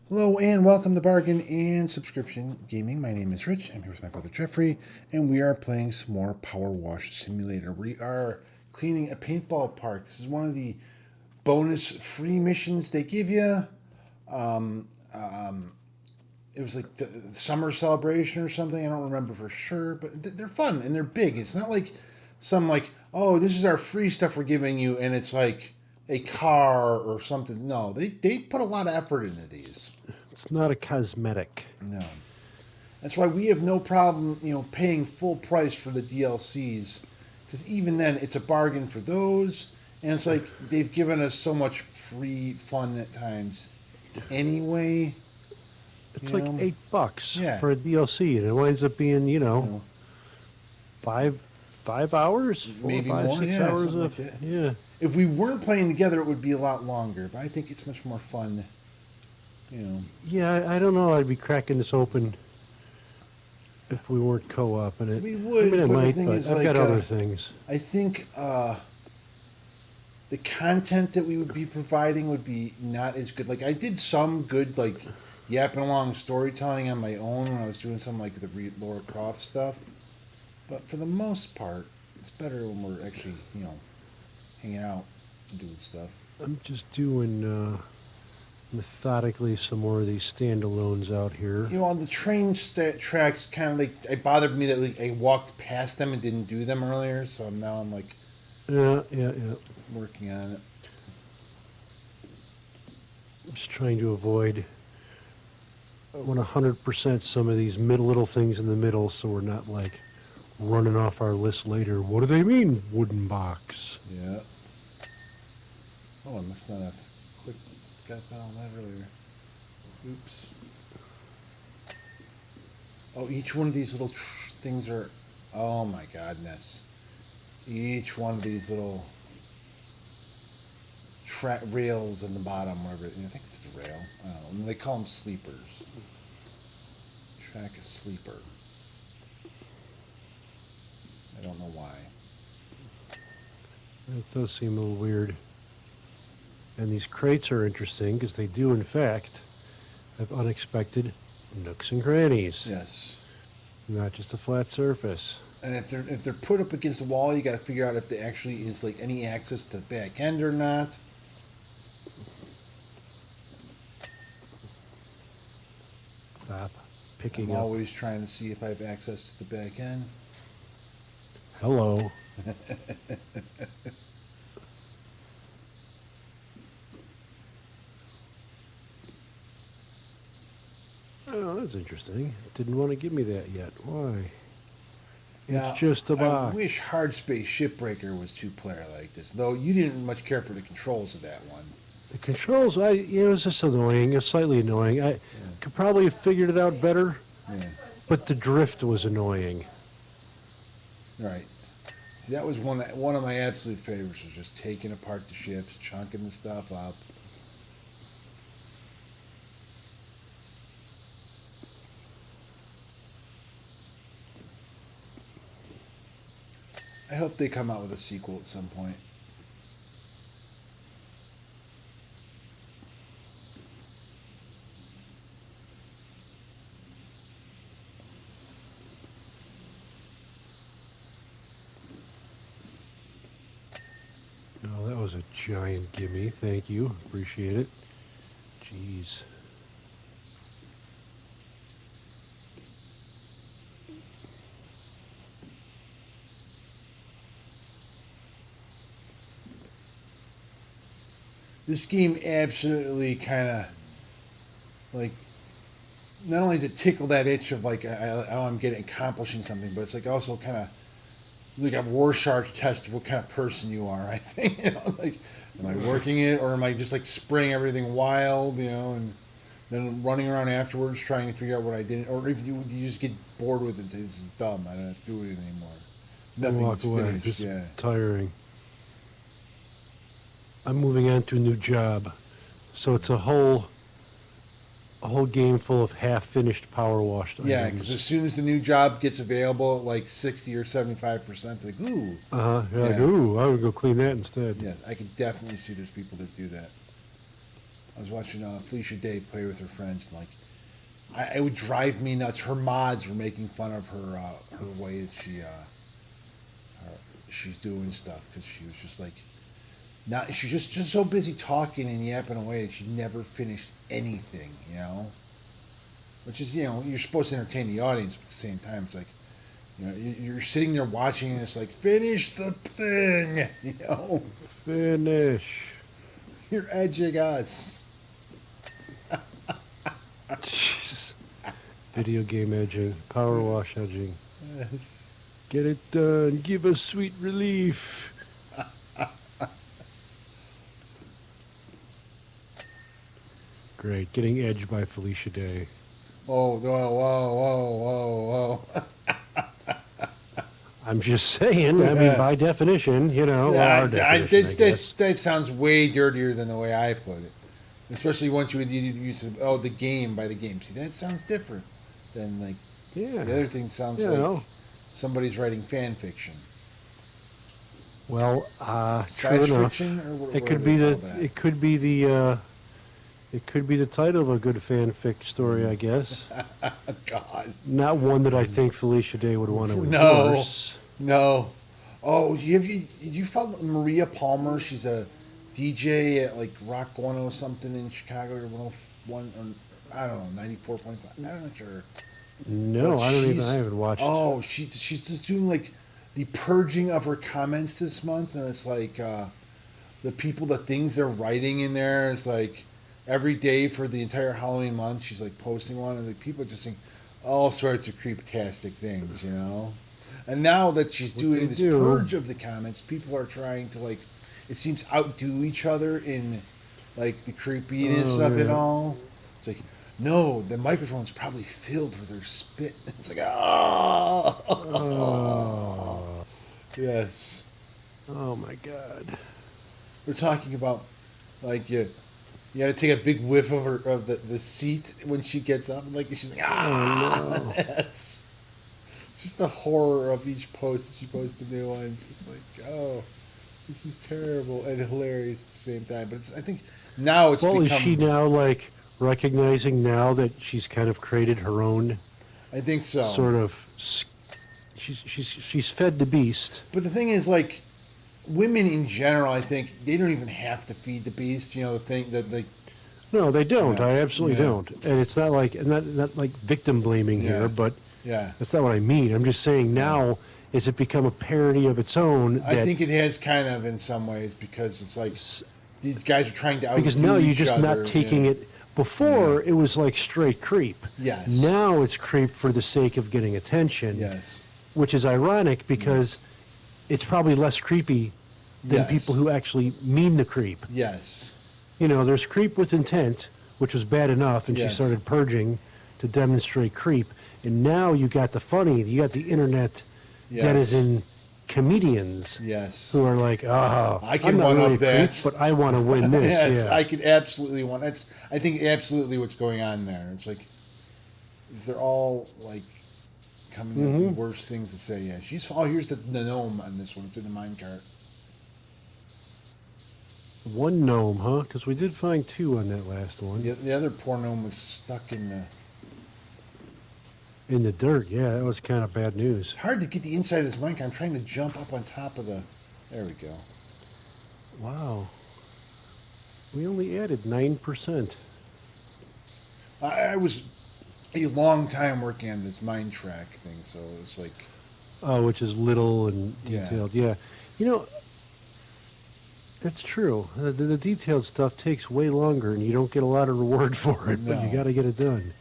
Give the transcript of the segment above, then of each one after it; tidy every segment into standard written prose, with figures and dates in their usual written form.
Hello and welcome to Bargain and Subscription Gaming. My name is Rich. I'm here with my brother Jeffrey, and we are playing some more Powerwash Simulator. We are cleaning a paintball park. This is one of the bonus free missions they give you. Um, um, it was like the summer celebration or something. I don't remember for sure, but they're fun and they're big. It's not like some like, oh, this is our free stuff we're giving you, and it's like a car or something. No, they put a lot of effort into these. It's not a cosmetic. No. That's why we have no problem, paying full price for the DLCs, because even then it's a bargain for those, and it's like they've given us so much free fun at times. Anyway, It's you like know, $8 yeah, for a DLC, and it winds up being, you know, five 5 hours, four, maybe five, more, six yeah, hours something like of that. yeah, If we weren't playing together, it would be a lot longer, but I think it's much more fun. You know, yeah. I don't know. I'd be cracking this open if we weren't co-oping it. we I mean, would, I but the might, thing but is, I've got like, other things. I think the content that we would be providing would be not as good. Like I did some good like yapping along storytelling on my own when I was doing some like the Laura Croft stuff, but for the most part, it's better when we're actually hanging out and doing stuff. I'm just doing methodically some more of these standalones out here. On the train tracks, kind of like it bothered me that like, I walked past them and didn't do them earlier, so I'm like Yeah, yeah, yeah. working on it. Just trying to avoid. I want 100% some of these little things in the middle, so we're not like running off our list later. What do they mean, wooden box? Yeah. Oh, I must not have clicked, got that on that earlier. Oops. Oh, each one of these little things are. Oh my godness. Each one of these little rails in the bottom, whatever. I think it's the rail. I don't know. They call them sleepers. Track a sleeper. I don't know why. That does seem a little weird. And these crates are interesting because they do, in fact, have unexpected nooks and crannies. Yes. Not just a flat surface. And if they're put up against the wall, you got to figure out if there actually is like any access to the back end or not. Stop I'm picking up. always trying to see if I have access to the back end. Hello. Oh, that's interesting. Didn't want to give me that yet. Why? Now, It's just a I box. wish Hard Space Shipbreaker was two-player like this, though you didn't much care for the controls of that one. The controls, it was just annoying. It was slightly annoying. I could probably have figured it out better, Yeah, but the drift was annoying. right. See, that was one of my absolute favorites was just taking apart the ships, chunking the stuff up. I hope they come out with a sequel at some point. Oh, that was a giant gimme. Thank you. Appreciate it. Jeez. This game absolutely kind of like not only to tickle that itch of like I'm getting accomplishing something, but it's like also kind of like a Rorschach test of what kind of person you are. I think it's like, am I working it or am I just like spraying everything wild, and then running around afterwards trying to figure out what I didn't, or if you just get bored with it and say this is dumb, I don't have to do it anymore. Walk Nothing's away. finished. Just Yeah. tiring. I'm moving on to a new job, so it's a whole game full of half-finished power washed Yeah, because as items. soon as the new job gets available at like 60 or 75%, like, ooh, You're like, yeah, ooh, I would go clean that instead. yes, I can definitely see there's people that do that. I was watching Felicia Day play with her friends, and like, it would drive me nuts. Her mods were making fun of her way that she's doing stuff because she was just like, not she's just so busy talking and yapping away that she never finished anything, you know. Which is, you're supposed to entertain the audience, but at the same time, it's like, you're sitting there watching, and it's like, finish the thing, you know. Finish. You're edging us. Jesus. Video game edging. Power wash edging. Yes. Get it done. Give us sweet relief. Great. Getting edged by Felicia Day. Oh, whoa, whoa, whoa, whoa, whoa. I'm just saying, I mean, by definition, our definition, I guess. That sounds way dirtier than the way I put it. Especially once you use the game by the game. See, that sounds different than like Yeah. the other thing sounds like somebody's writing fan fiction. Well, Science true enough. fiction, or what It do could they be call the that? it could be the it could be the title of a good fanfic story, I guess. God, Not one that I think Felicia Day would want to No. endorse. no. Oh, did you follow Maria Palmer? She's a DJ at like Rock 10 something in Chicago, or 101, or I don't know, 94.5. I'm not sure. No, But I haven't watched. Oh, she's just doing like the purging of her comments this month, and it's like the things they're writing in there. It's like every day for the entire Halloween month, she's like posting one, and the people are just saying all sorts of creeptastic things, you know. And now that she's doing this purge of the comments, people are trying to like, it seems, outdo each other in like the creepiness of it all. It's like, no, the microphone's probably filled with her spit. It's like, oh. Yes. Oh my God. We're talking about like you got to take a big whiff of the seat when she gets up, and like she's like, no. Yes. Just the horror of each post that she posts the new ones. It's like, oh, this is terrible and hilarious at the same time. But I think now it's Well, become. is she now like recognizing now that she's kind of created her own I think so. sort of? She's fed the beast. But the thing is, like, women in general, I think they don't even have to feed the beast. You know, the thing that they. No, they don't. Yeah. I absolutely Yeah. don't. And it's not like not like victim blaming Yeah. here, but Yeah. that's not what I mean. I'm just saying now, has it become a parody of its own? I think it has kind of in some ways, because it's like these guys are trying to outdo because now you're each just other. not taking it. Before it was like straight creep. Yes. Now it's creep for the sake of getting attention. Yes. Which is ironic because it's probably less creepy than Yes. people who actually mean the creep. Yes. There's creep with intent, which was bad enough, and Yes. she started purging to demonstrate creep. And now you got the funny, you got the internet that is Yes. in comedians Yes. who are like, oh, I can I'm not one really up that. creep, but I want to win this. Yes, yeah. I could absolutely want. That's, I think, absolutely what's going on there. It's like, is they're all like coming up with the worst things to say. Yeah, she's. Oh, here's the gnome on this one. It's in the minecart. One gnome, huh? Because we did find two on that last one. The other poor gnome was stuck in the. In the dirt, yeah, that was kind of bad news. Hard to get the inside of this minecart. I'm trying to jump up on top of the. There we go. Wow. We only added 9%. I was a long time working on this mine track thing, so it's like. Oh, which is little and detailed. Yeah. That's true. The detailed stuff takes way longer, and you don't get a lot of reward for it, but you No. got to get it done.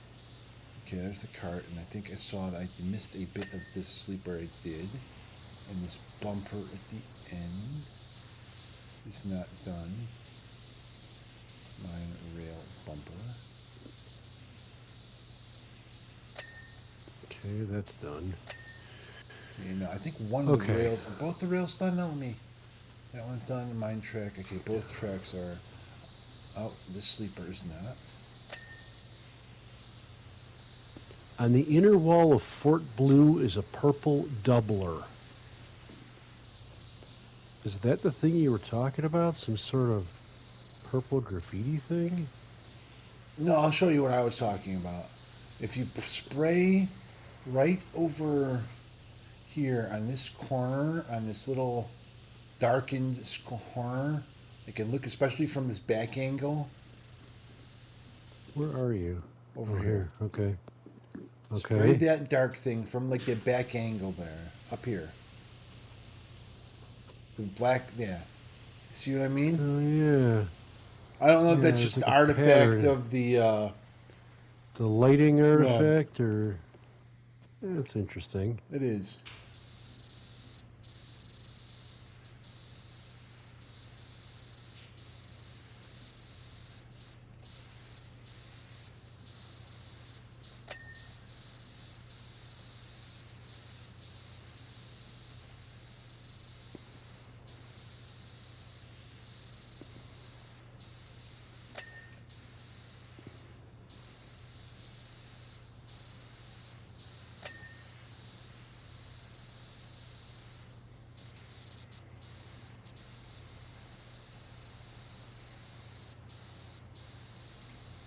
Okay, there's the cart, and I think I saw that I missed a bit of this sleeper I did. And this bumper at the end is not done. Mine rail bumper. Okay, that's done. Okay, now I think one of the Okay. rails, are both the rails done? No, let me. That one's done, mine track. Okay, both tracks are. Oh, this sleeper is not. On the inner wall of Fort Blue is a purple doubler. Is that the thing you were talking about? Some sort of purple graffiti thing? No, I'll show you what I was talking about. If you spray right over here on this corner, on this little darkened corner, it can look, especially from this back angle Where are you? over Oh, here. here. Okay. Spray Okay. that dark thing from like the back angle there, up here. The black, yeah. See what I mean? Oh, yeah. I don't know if Yeah, that's there's just like the a artifact pattern. of the. The lighting Yeah, artifact, or that's interesting. it is.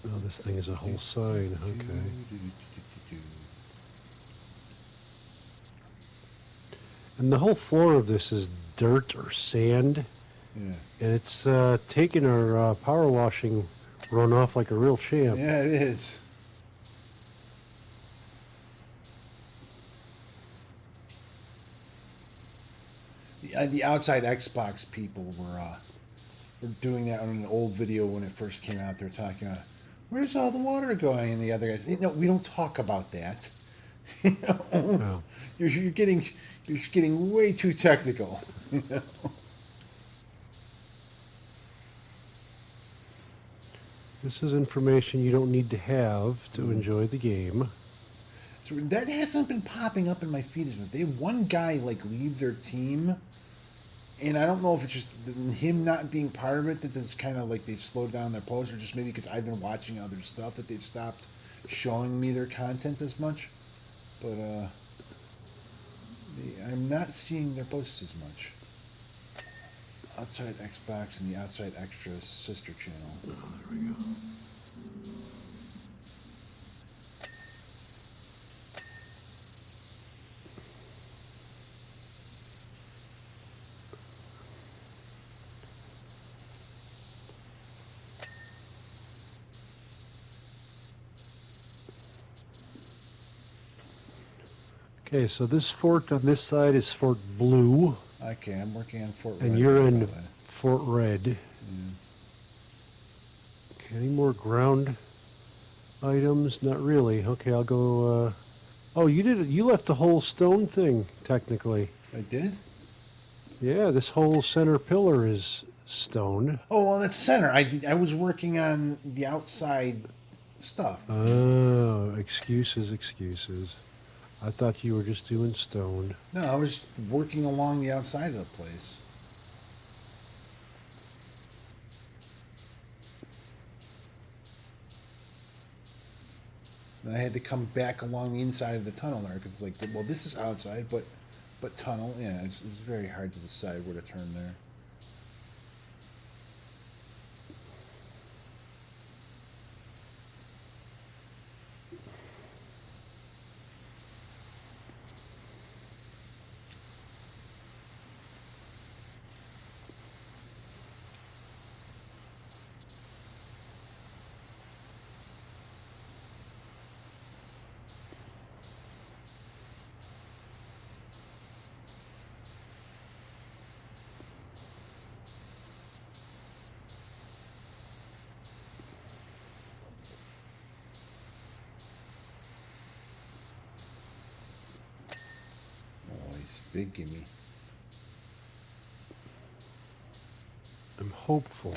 Oh, this thing is a whole sign. Okay. And the whole floor of this is dirt or sand, Yeah, and it's taking our power washing runoff like a real champ. yeah, it is. The outside Xbox people were doing that on an old video when it first came out. They're talking about where's all the water going, and the other guys, no, we don't talk about that. You know, Oh. you're getting way too technical. You know? This is information you don't need to have to enjoy the game. So that hasn't been popping up in my feed as much. They had one guy like leave their team, and I don't know if it's just him not being part of it that's kind of like they've slowed down their posts, or just maybe because I've been watching other stuff that they've stopped showing me their content as much. But I'm not seeing their posts as much. Outside Xbox and the Outside Extra sister channel. Oh, there we go. Okay, so this fort on this side is Fort Blue, Okay, I'm working on Fort and Red. you're by in the way. Fort Red. Yeah. Okay, any more ground items? Not really. Okay, I'll go. Oh, you did. You left the whole stone thing technically. I did? Yeah, this whole center pillar is stone. Oh, well, that's center. I was working on the outside stuff. Oh, excuses, excuses. I thought you were just doing stone. No, I was working along the outside of the place. And I had to come back along the inside of the tunnel there because it's like, well, this is outside, but tunnel. Yeah, it's very hard to decide where to turn there. Oh, he's big gimme. I'm hopeful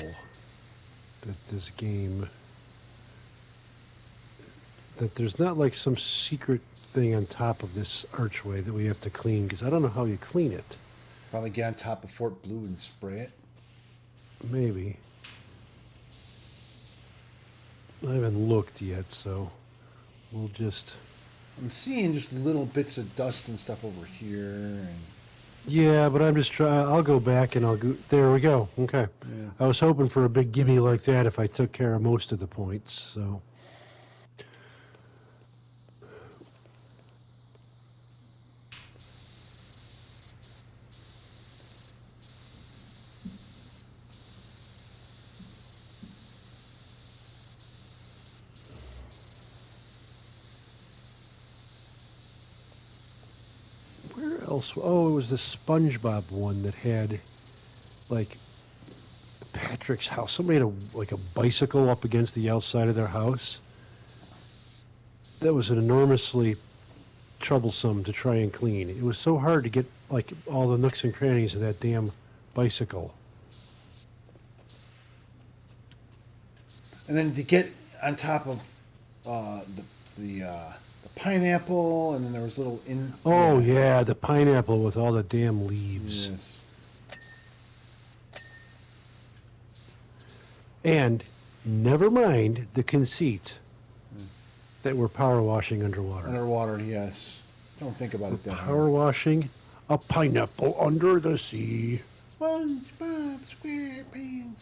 that this game, that there's not like some secret thing on top of this archway that we have to clean, because I don't know how you clean it. Probably get on top of Fort Blue and spray it. Maybe. I haven't looked yet, so we'll just... I'm seeing just little bits of dust and stuff over here, and Yeah, but I'm just trying. I'll go back and I'll go. There we go. Okay. Yeah. I was hoping for a big gimme like that if I took care of most of the points. So. Where else? Oh, it was the SpongeBob one that had, like, Patrick's house. Somebody had a bicycle up against the outside of their house. That was enormously troublesome to try and clean. It was so hard to get like all the nooks and crannies of that damn bicycle. And then to get on top of the pineapple, and then there was little in. Oh yeah, the pineapple with all the damn leaves. Yes. And never mind the conceit that we're power washing underwater. Underwater, yes. Don't think about it that Power washing a pineapple under the sea. SpongeBob SquarePants.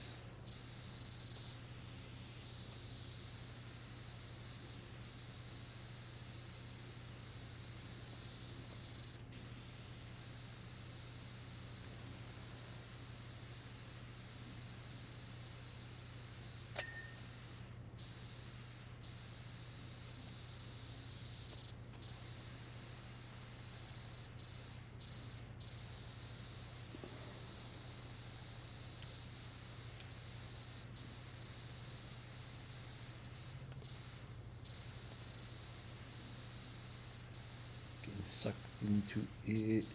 Getting sucked into it.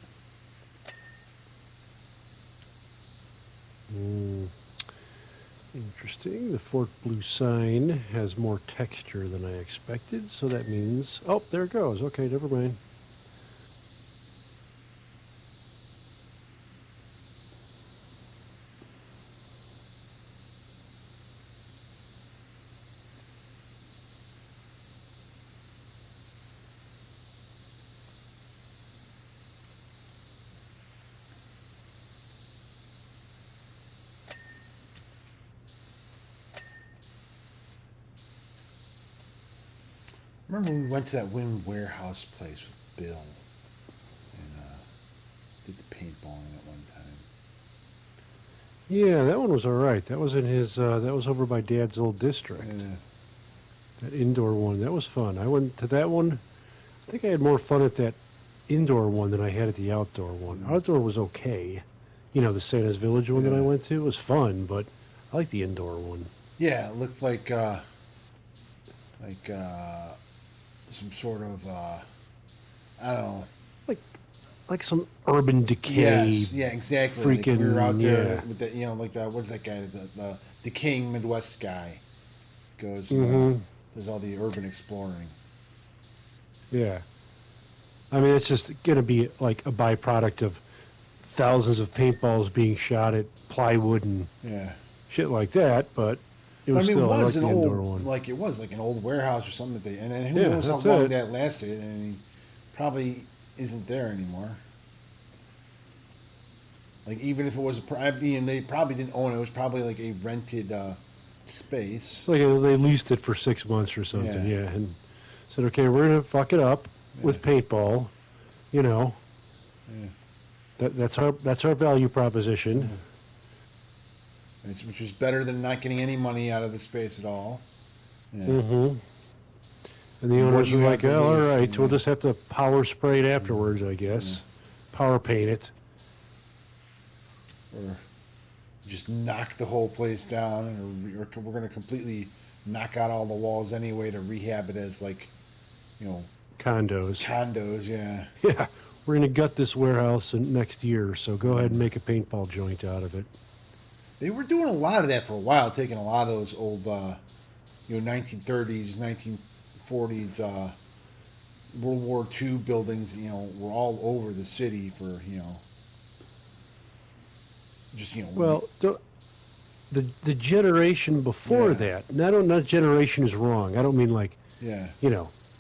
Interesting. The Fort Blue sign has more texture than I expected, so that means... Oh, there it goes. Okay, never mind. Remember when we went to that Wynn Warehouse place with Bill and did the paintballing at one time? Yeah, that one was all right. That was in his. That was over by Dad's old district. Yeah. That indoor one. That was fun. I went to that one. I think I had more fun at that indoor one than I had at the outdoor one. Outdoor was okay. You know, the Santa's Village one that I Yeah. went to was fun, but I like the indoor one. Yeah, it looked like some sort of I don't know. Like, like some urban decay. Yes, yeah, exactly. Like we Freaking were out there yeah. with that, like that. What's that guy? The decaying Midwest guy goes Mhm. does all the urban exploring. Yeah. I mean, it's just gonna be like a byproduct of thousands of paintballs being shot at plywood and Yeah. shit like that, but it But was I mean, it still I like was the an indoor old, one. like it was like an old warehouse or something that and then who Yeah, knows how that's long it. that lasted, and he probably isn't there anymore. Like even if it was I mean, they probably didn't own it. It was probably like a rented space. It's like they leased it for 6 months or something, Yeah. yeah, and said, okay, we're gonna fuck it up with paintball, you know. Yeah. That's our value proposition. Which was better than not getting any money out of the space at all. Yeah. Mm-hmm. And the What owners do were you have like, to oh, all lose? right, we'll Yeah. just have to power spray it afterwards, I guess. Power paint it. Or just knock the whole place down, or we're going to completely knock out all the walls anyway to rehab it as like, Condos. condos. Yeah. Yeah, we're gonna gut this warehouse next year, so go ahead and make a paintball joint out of it. They were doing a lot of that for a while, taking a lot of those old, 1930s, 1940s, World War II buildings. Were all over the city for just Well, the generation before Yeah. that, not generation is wrong. I don't mean like yeah,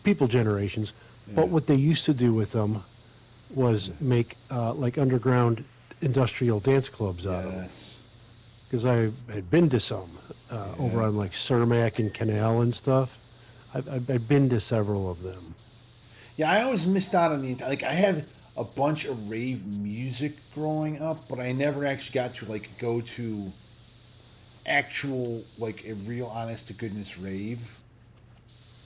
people generations, yeah, but what they used to do with them was make like underground industrial dance clubs out of them. Yes. Because I had been to some over Yeah. on like Cermak and Canal and stuff. I've been to several of them. Yeah, I always missed out on the like. I had a bunch of rave music growing up, but I never actually got to like go to actual like a real honest to goodness rave.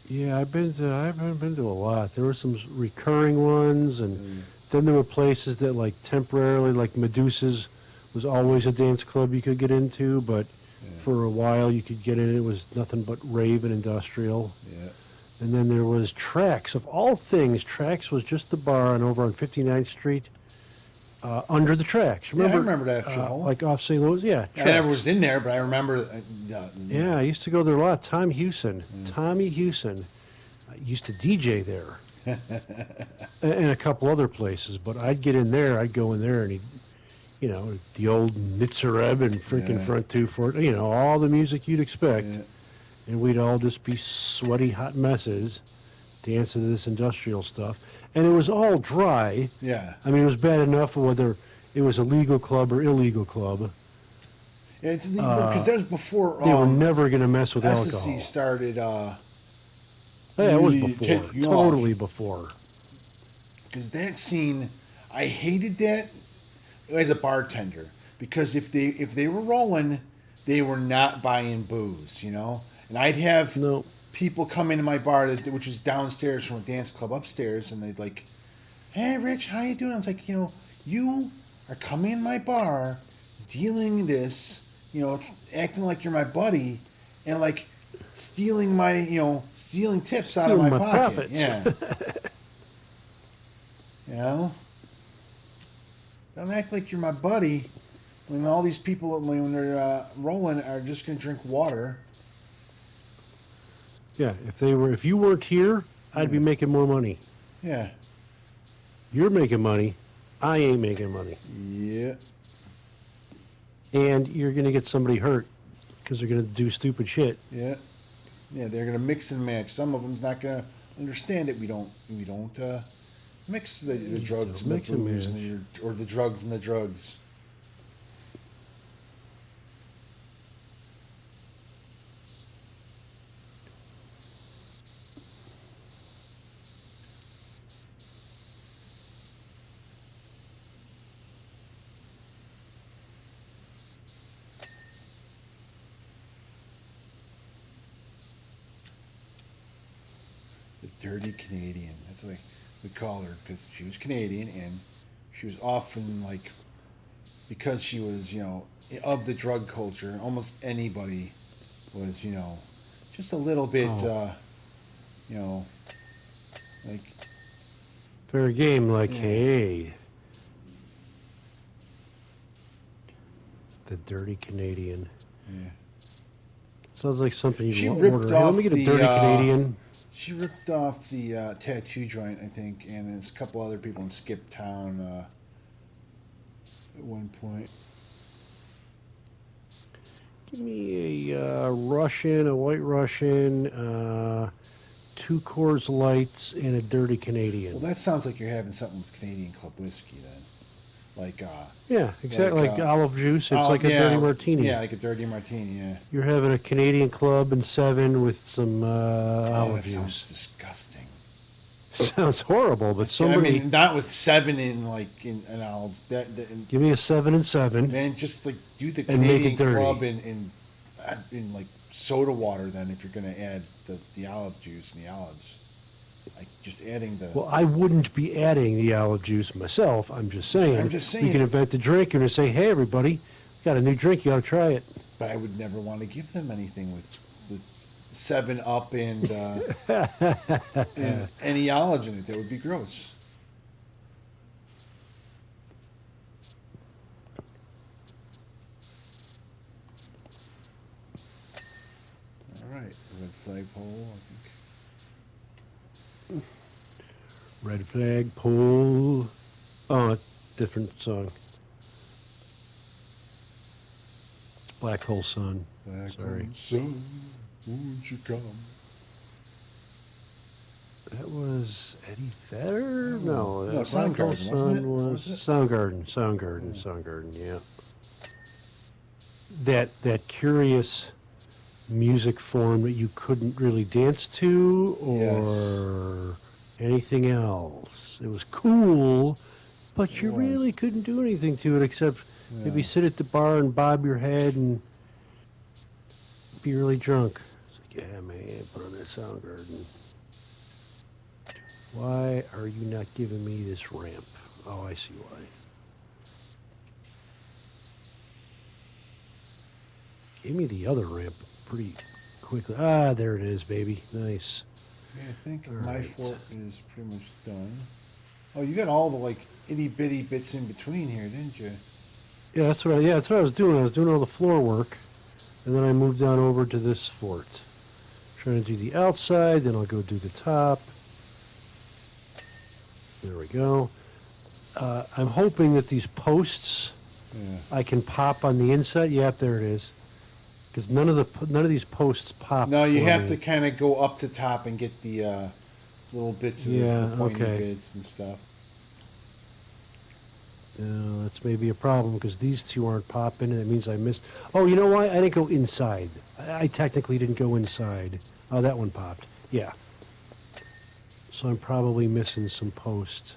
Yeah, I've been to a lot. There were some recurring ones, and Mm, then there were places that like temporarily, like Medusa's was always a dance club you could get into, but yeah, for a while you could get in. It was nothing but rave and industrial. yeah, And then there was Trax. Of all things, Trax was just the bar on over on 59th Street, under the tracks. yeah. I Remember, remember that shithole. like off St. Louis? Yeah, I never Trax. was in there, but I remember. You Yeah, know, I used to go there a lot. mm. Tommy Hewson used to DJ there, and a couple other places. But I'd go in there, and he'd, the old Nitzareb and freaking Yeah. front two for all the music you'd expect, Yeah, and we'd all just be sweaty hot messes dancing to this industrial stuff, and it was all dry. yeah. I mean, it was bad enough whether it was a legal club or illegal club. It's because that was before They were never going to mess with SSC alcohol. started Yeah, it was really before, taking totally off. before. Because that scene, I hated that as a bartender. Because if they were rolling, they were not buying booze, And I'd have No, people come into my bar, which is downstairs from a dance club upstairs, and they'd like, "Hey, Rich, how you doing?" I was like, you are coming in my bar, dealing this, acting like you're my buddy, and like stealing stealing tips out of stealing my my pocket. profits. Yeah, you know, don't act like you're my buddy when all these people when they're rolling are just gonna drink water. Yeah, if you weren't here, I'd be Yeah, making more money. yeah, You're making money, I ain't making money, yeah, and you're gonna get somebody hurt because they're gonna do stupid shit. yeah. Yeah, they're gonna mix and match. Some of them's not gonna understand it. We don't mix the drugs Don't and the mix and booze match. or the drugs and the drugs. The dirty Canadian. That's what we call her because she was Canadian and she was often like because she was of the drug culture. Almost anybody was just a little bit Oh, you know like fair game. Like, yeah hey, the dirty Canadian. yeah. Sounds like something you'd She order. ripped Hey, let me off get a the dirty Canadian. She ripped off the tattoo joint, I think, and there's a couple other people in Skip Town at one point. Give me a Russian, a White Russian, two Coors Lights, and a dirty Well, Canadian. that sounds like you're having something with Canadian Club whiskey then, like Yeah, exactly. Like olive juice. It's like a yeah, dirty martini. yeah, like a dirty martini. Yeah. You're having a Canadian Club and 7 with some Oh, olive that sounds juice. disgusting. Sounds horrible, but I somebody mean, not with 7 in like in an olive. And give me a 7 and 7 man, just like do the and make Canadian it dirty. Club in like soda water. Then if you're gonna add the olive juice and the olives, like just adding the. Well, I wouldn't be adding the olive juice myself. I'm just saying. I'm just We saying. can invent the drink and say, hey, everybody, got a new drink. You ought to try it. But I would never want to give them anything with 7 Up and any olives in it. That would be gross. All right, red flagpole. I think. Red flag, pole. Oh, different song. It's Black Hole Sun. Black Sorry. sun, won't you come? That was Eddie Vedder? Oh, No, no, Prodigal Soundgarden, wasn't it? Son Or was was it? Yeah. Soundgarden, yeah. That curious music form that you couldn't really dance to Yes, or anything else. It was cool, it but you was. really couldn't do anything to it except maybe Yeah. sit at the bar and bob your head and be really drunk. It's like, yeah, man, put on that Soundgarden. Why are you not giving me this ramp? Oh, I see why. Gave me the other ramp pretty quickly. Ah, there it is, baby. Nice. Okay, I think All my right. fort is pretty much done. Oh, you got all the like itty bitty bits in between here, didn't you? Yeah, that's what I was doing. I was doing all the floor work, and then I moved on over to this fort. Trying to do the outside, then I'll go do the top. There we go. I'm hoping that these posts Yeah. I can pop on the inside. Yep, there it is. Because none of these posts popped No, you for have to me. kind of go up to top and get the little bits of the Yeah, pointy okay. bits and stuff. That's maybe a problem because these two aren't popping, and it means I missed. Oh, you know why? I didn't go inside. I technically didn't go inside. Oh, that one popped. Yeah. So I'm probably missing some posts.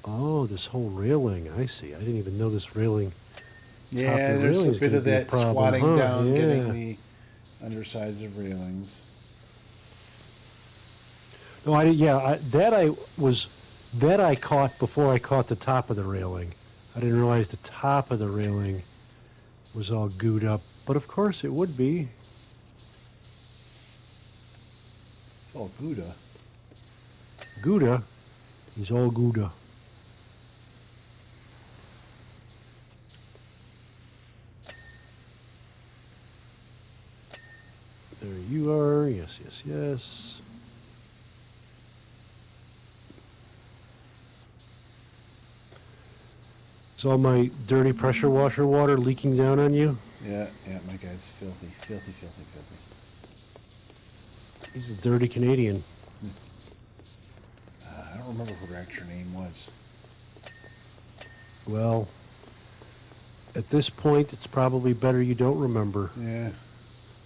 Oh, this whole railing. I see. I didn't even know this railing. Top of Yeah, the there's a railing is bit going to of be a that problem, squatting huh? down, getting Yeah. the undersides of railings. No, I yeah. That I caught before I caught the top of the railing. I didn't realize the top of the railing was all gooed up, but of course it would be. It's all Gouda. Gouda. He's all Gouda. There you are. Yes, yes, yes. Is all my dirty pressure washer water leaking down on you? Yeah, yeah, my guy's filthy, filthy, filthy, filthy. He's a dirty Canadian. I don't remember what her actual name was. Well, at this point, it's probably better you don't remember. Yeah.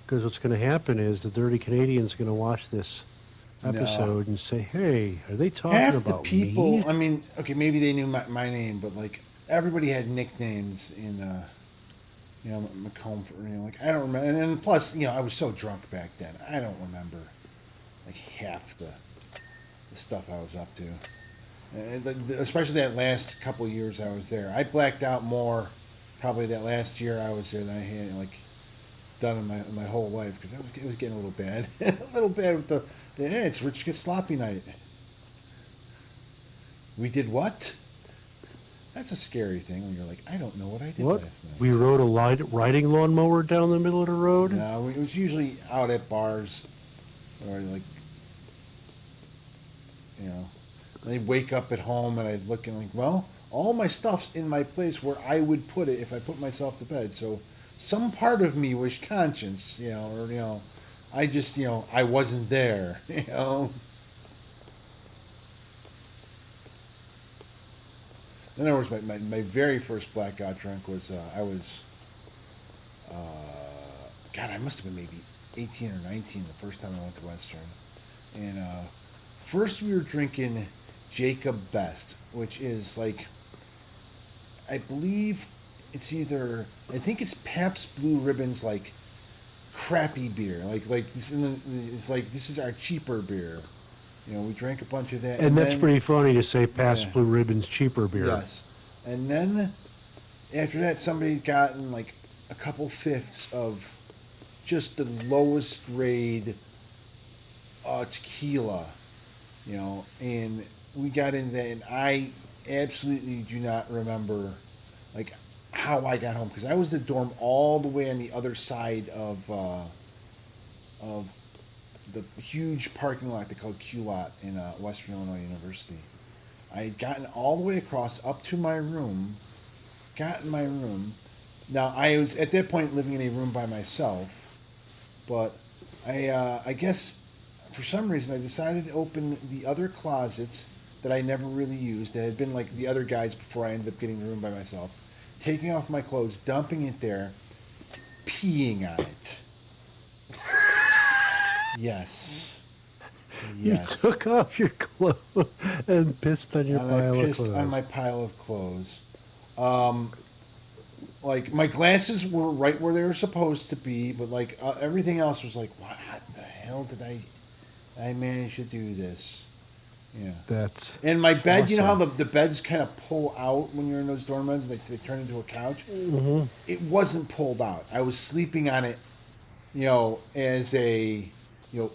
Because what's going to happen is the dirty Canadian's going to watch this No. episode and say, hey, are they talking Half the about people, me? I mean, okay, maybe they knew my name, but like everybody had nicknames in, Macomb. Like I don't remember. And then plus, I was so drunk back then. I don't remember like half the stuff I was up to. And especially that last couple of years I was there, I blacked out more. Probably that last year I was there than I had like done in my whole life because it was getting a little bad, a little bad with the hey, it's Rich Get Sloppy night. We did what? That's a scary thing when you're like, I don't know what I did What? last night. We rode a riding lawnmower down the middle of the road? No, it was usually out at bars or like, you know, I'd wake up at home and I'd look and like, well, all my stuff's in my place where I would put it if I put myself to bed. So some part of me was conscious, or I just, I wasn't there, In other words, my very first blackout drunk was I was, uh, God, I must have been maybe 18 or 19 the first time I went to Western. And first we were drinking Jacob Best, which is like, I believe I think it's Pabst Blue Ribbon's like crappy beer. Like it's like this is our cheaper beer. We drank a bunch of that, And and that's then pretty funny to say yeah, past Blue Ribbon's cheaper beer. yes, and then after that, somebody had gotten like a couple fifths of just the lowest grade tequila, and we got into that, and I absolutely do not remember like how I got home because I was the dorm all the way on the other side of the huge parking lot they call Q Lot in Western Illinois University. I had gotten all the way across up to my room, got in my room. Now I was at that point living in a room by myself, but I guess for some reason I decided to open the other closet that I never really used. That had been like the other guys before I ended up getting the room by myself, taking off my clothes, dumping it there, peeing on it. Yes. Yes. You took off your clothes and pissed on your And pile I of pissed clothes. on my pile of clothes. Like my glasses were right where they were supposed to be, but like everything else was like, what the hell did I manage to do this? Yeah. That's And my bed, awesome. you know how the beds kind of pull out when you're in those dorm beds, they turn into a couch. Mm-hmm. It wasn't pulled out. I was sleeping on it, as a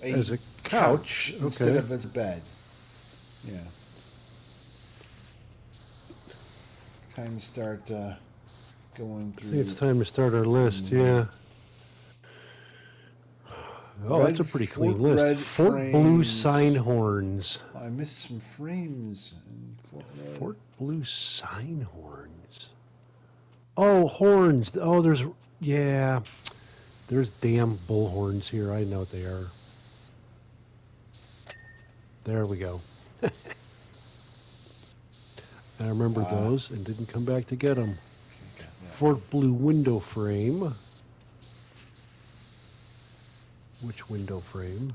As a couch, instead okay. of as a bed. Yeah. Time to start going I through. think it's time to start our list, yeah. Oh, that's a pretty clean list. Red Fort Blue frames. sign horns. I missed some frames. In Fort Blue sign horns. Oh, horns. Oh, yeah. There's damn bullhorns here. I know what they are. There we go. I remember those and didn't come back to get them. Okay, Fort Blue window frame. Which window frame?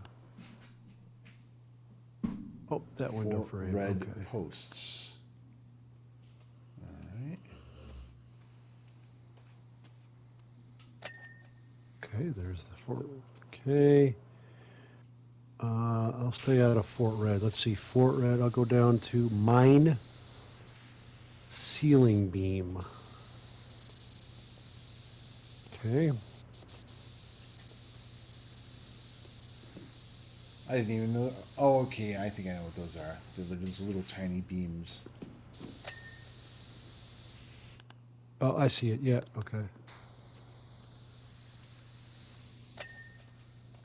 Oh, that window frame. Red Okay. posts. All right. Okay, there's the Fort. Okay. I'll stay out of Fort Red. Let's see, Fort Red. I'll go down to mine ceiling beam. Okay. I didn't even know. Oh, okay. I think I know what those are. They're those little tiny beams. Oh, I see it. Yeah. Okay.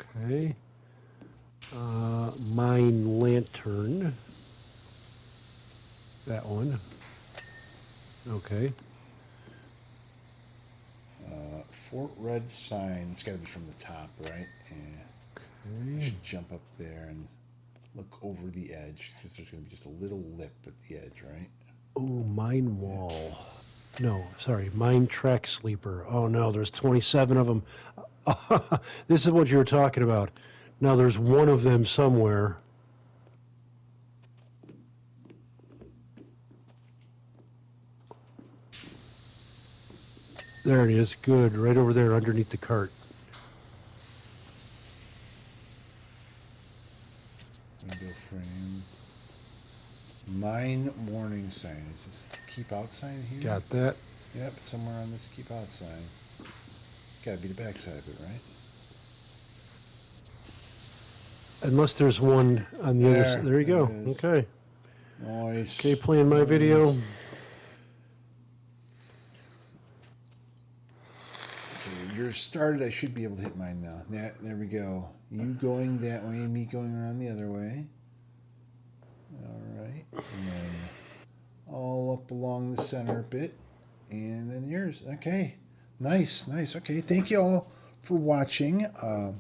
Okay. Mine lantern. That one. Okay. Fort Red sign. It's got to be from the top, right? Yeah. I should jump up there and look over the edge because there's going to be just a little lip at the edge, right? Oh, mine wall. No, sorry, mine track sleeper. Oh no, there's 27 of them. This is what you were talking about. Now there's one of them somewhere. There it is. Good. Right over there underneath the cart. Window frame. Mine warning sign. Is this the keep out sign here? Got that. Yep, somewhere on this keep out sign. Gotta be the back side of it, right? Unless there's one on the other side. There you go. Okay. Nice. Okay, playing my video. Okay, you're started. I should be able to hit mine now. There we go. You going that way, me going around the other way. All right. And then all up along the center bit. And then yours. Okay. Nice, nice. Okay, thank you all for watching. You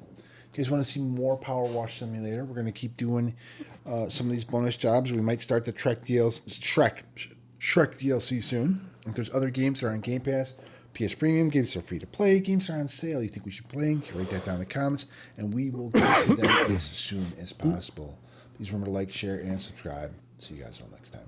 guys want to see more Powerwash Simulator? We're going to keep doing some of these bonus jobs. We might start the Shrek DLC soon. If there's other games that are on Game Pass, PS Premium, games that are free to play, games that are on sale you think we should play, you can write that down in the comments, and we will get to them as soon as possible. Please remember to like, share, and subscribe. See you guys all next time.